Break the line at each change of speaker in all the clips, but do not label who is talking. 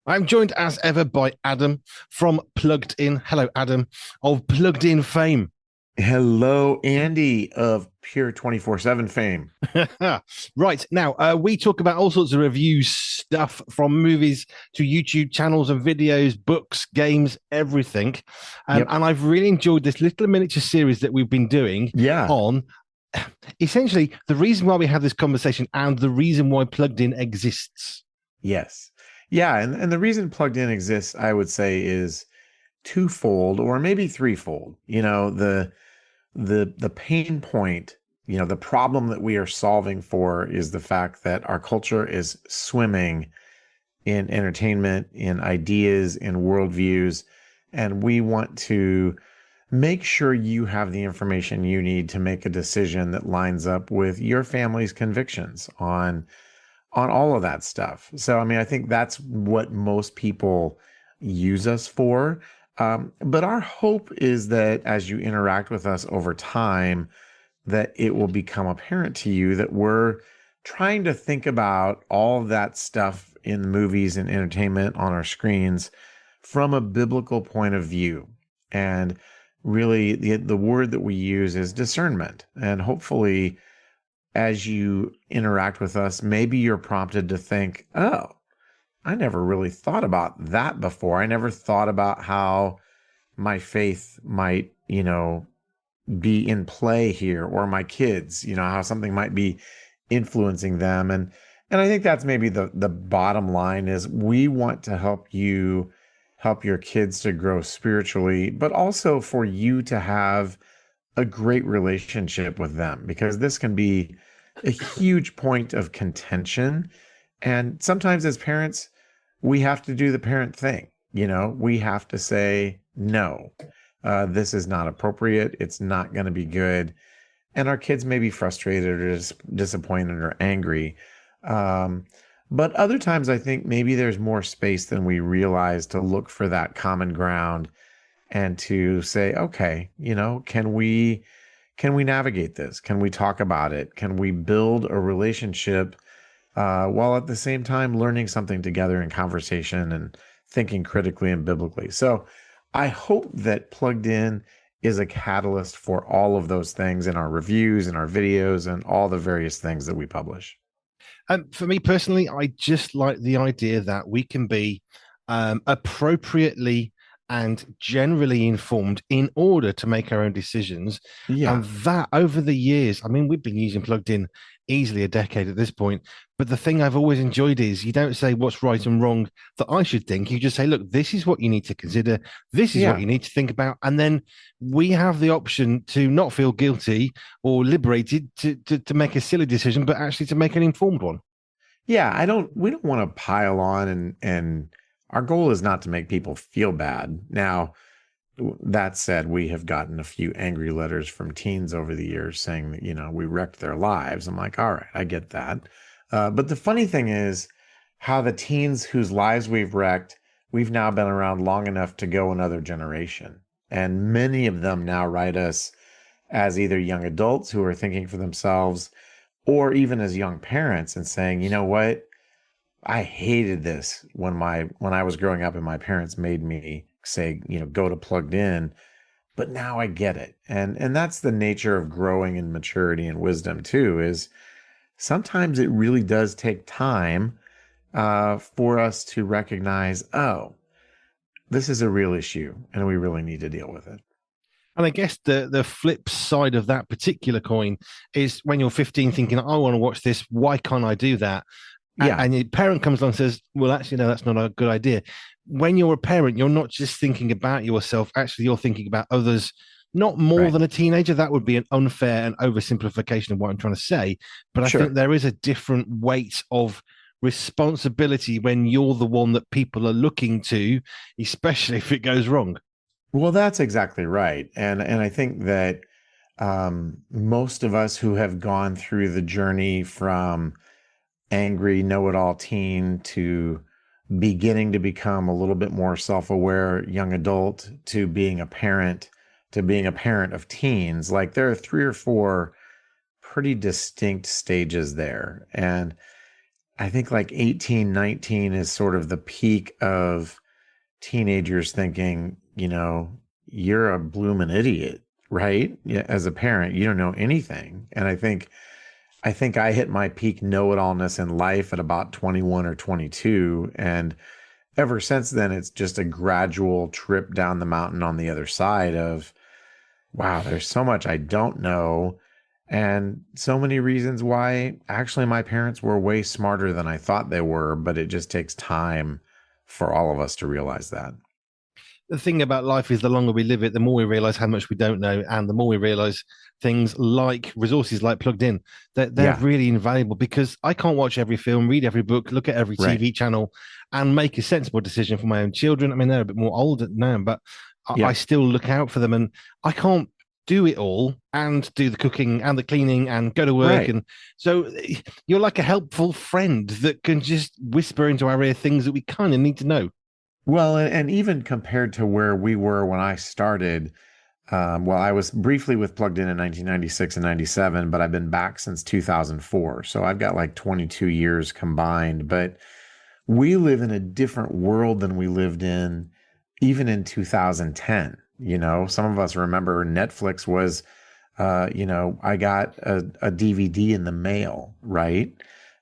I'm joined as ever by Adam from Plugged In. Hello, Adam of Plugged In fame.
Hello, Andy of Pure 24/7 fame.
Right now, we talk about all sorts of review stuff from movies to YouTube channels and videos, books, games, everything.
Yep.
And I've really enjoyed this little miniature series that we've been doing
Yeah.
on essentially the reason why we have this conversation and the reason why Plugged In exists.
Yes. Yeah. And the reason plugged in exists, I would say, is twofold or maybe threefold. The pain point, the problem that we are solving for is the fact that our culture is swimming in entertainment, in ideas, in worldviews, and we want to make sure you have the information you need to make a decision that lines up with your family's convictions on all of that stuff. So I mean, I think that's what most people use us for. But our hope is that as you interact with us over time, that it will become apparent to you that we're trying to think about all of that stuff in the movies and entertainment on our screens from a biblical point of view. And really, the word that we use is discernment. And hopefully, as you interact with us, maybe you're prompted to think, oh, I never really thought about that before. I never thought about how my faith might, be in play here, or my kids, how something might be influencing them. And I think that's maybe the bottom line is we want to help your kids to grow spiritually, but also for you to have a great relationship with them, because this can be a huge point of contention. And sometimes as parents, we have to do the parent thing. We have to say, no, this is not appropriate. It's not going to be good. And our kids may be frustrated or disappointed or angry. Um, but other times, I think maybe there's more space than we realize to look for that common ground and to say, okay, can we navigate this? Can we talk about it? Can we build a relationship while at the same time learning something together in conversation and thinking critically and biblically? So I hope that Plugged In is a catalyst for all of those things in our reviews and our videos and all the various things that we publish.
For me personally, I just like the idea that we can be appropriately and generally informed in order to make our own decisions. And
Yeah,
that over the years, I mean, we've been using Plugged In easily a decade at this point. But the thing I've always enjoyed is you don't say what's right and wrong that I should think. You just say, look, this is what you need to consider. This is what
yeah.
you need to think about. And then we have the option to not feel guilty or liberated to make a silly decision, but actually to make an informed one.
Yeah, we don't want to pile on, and our goal is not to make people feel bad. Now, that said, we have gotten a few angry letters from teens over the years saying that, we wrecked their lives. I'm like, all right, I get that. But the funny thing is how the teens whose lives we've wrecked, we've now been around long enough to go another generation. And many of them now write us as either young adults who are thinking for themselves or even as young parents and saying, you know what? I hated this when I was growing up and my parents made me say, go to Plugged In, but now I get it. And that's the nature of growing in maturity and wisdom too, is sometimes it really does take time for us to recognize, oh, this is a real issue and we really need to deal with it.
And I guess the flip side of that particular coin is when you're 15 thinking, I want to watch this, why can't I do that?
Yeah,
And your parent comes along and says, well, actually, no, that's not a good idea. When you're a parent, you're not just thinking about yourself, actually, you're thinking about others, not more
right.
than a teenager. That would be an unfair and oversimplification of what I'm trying to say. But I think
Sure.
there is a different weight of responsibility when you're the one that people are looking to, especially if it goes wrong.
Well, that's exactly right. And I think that most of us who have gone through the journey from angry know-it-all teen to beginning to become a little bit more self-aware young adult to being a parent to being a parent of teens, like there are three or four pretty distinct stages there. And I think like 18, 19 is sort of the peak of teenagers thinking, you're a bloomin' idiot, right? Yeah, as a parent, you don't know anything. And I think I hit my peak know-it-allness in life at about 21 or 22. And ever since then, it's just a gradual trip down the mountain on the other side of, wow, there's so much I don't know. And so many reasons why actually my parents were way smarter than I thought they were, but it just takes time for all of us to realize that.
The thing about life is the longer we live it, the more we realize how much we don't know, and the more we realize things like resources like Plugged In, that they're
Yeah,
really invaluable, because I can't watch every film, read every book, look at every
right.
TV channel and make a sensible decision for my own children. I mean, they're a bit more older now, but I
Yeah.
still look out for them, and I can't do it all and do the cooking and the cleaning and go to work.
Right.
And so you're like a helpful friend that can just whisper into our ear things that we kind of need to know.
Well, and even compared to where we were when I started, well, I was briefly with Plugged In 1996 and 97, but I've been back since 2004. So I've got like 22 years combined. But we live in a different world than we lived in even in 2010. Some of us remember Netflix was, I got a DVD in the mail, right?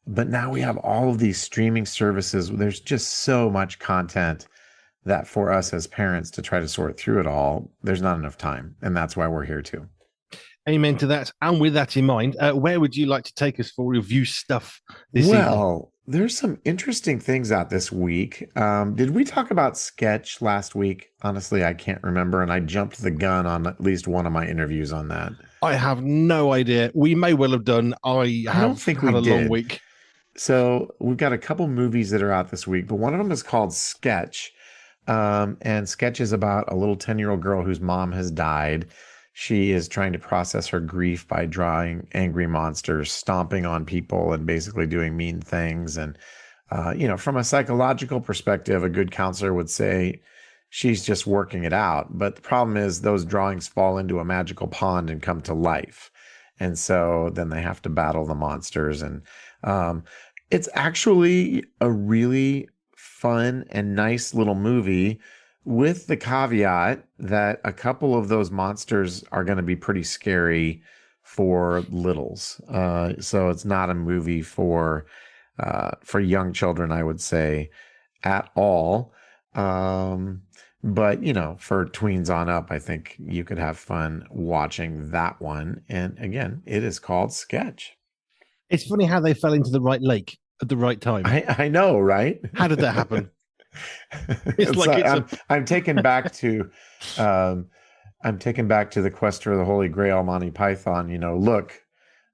But now we have all of these streaming services. There's just so much content that for us as parents to try to sort through it all, there's not enough time. And that's why we're here too.
Amen to that. And with that in mind, where would you like to take us for review stuff this evening?
Well, there's some interesting things out this week. Did we talk about Sketch last week? Honestly, I can't remember. And I jumped the gun on at least one of my interviews on that.
I have no idea. We may well have done. I
I don't
have
think
had
we
a long
did.
week.
So we've got a couple movies that are out this week, but one of them is called Sketch. And Sketch is about a little 10-year-old girl whose mom has died. She is trying to process her grief by drawing angry monsters, stomping on people, and basically doing mean things. And, from a psychological perspective, a good counselor would say she's just working it out. But the problem is those drawings fall into a magical pond and come to life. And so then they have to battle the monsters. And it's actually a really fun and nice little movie, with the caveat that a couple of those monsters are going to be pretty scary for littles. So it's not a movie for young children, I would say, at all. But for tweens on up, I think you could have fun watching that one. And again, it is called Sketch.
It's funny how they fell into the right lake at the right time.
I know, right?
How did that happen? It's
So
like
I'm taken back to the quest for the Holy Grail, Monty Python. Look,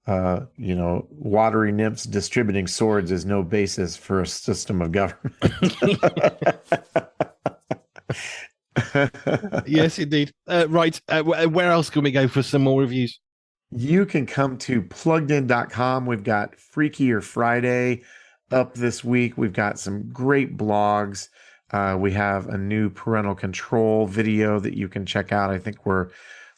watery nymphs distributing swords is no basis for a system of government.
Yes, indeed. Right. Where else can we go for some more reviews?
You can come to pluggedin.com. We've got Freakier Friday up this week. We've got some great blogs. We have a new parental control video that you can check out. I think we're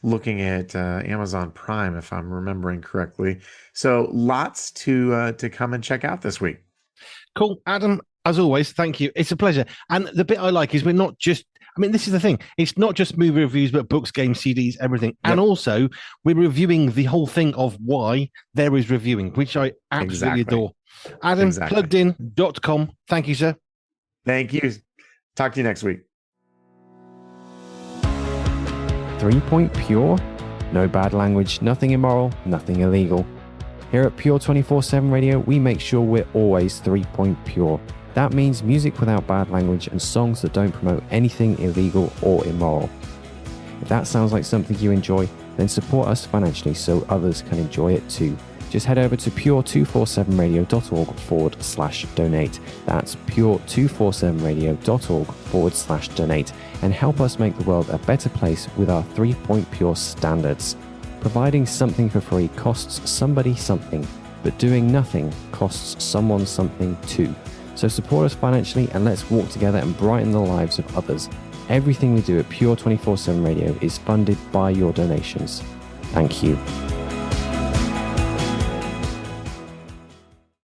looking at Amazon Prime, if I'm remembering correctly. So lots to come and check out this week.
Cool. Adam, as always, thank you. It's a pleasure. And the bit I like is we're not just, I mean, this is the thing. It's not just movie reviews, but books, games, CDs, everything. Yep. And also, we're reviewing the whole thing of why there is reviewing, which I absolutely adore. Adam, pluggedin.com. Thank you, sir.
Thank you. Talk to you next week.
3 Point Pure? No bad language, nothing immoral, nothing illegal. Here at Pure 24/7 Radio, we make sure we're always 3 Point Pure. That means music without bad language and songs that don't promote anything illegal or immoral. If that sounds like something you enjoy, then support us financially so others can enjoy it too. Just head over to pure247radio.org/donate. That's pure247radio.org/donate and help us make the world a better place with our 3 Point Pure standards. Providing something for free costs somebody something, but doing nothing costs someone something too. So support us financially and let's walk together and brighten the lives of others. Everything we do at Pure 24/7 Radio is funded by your donations. Thank you.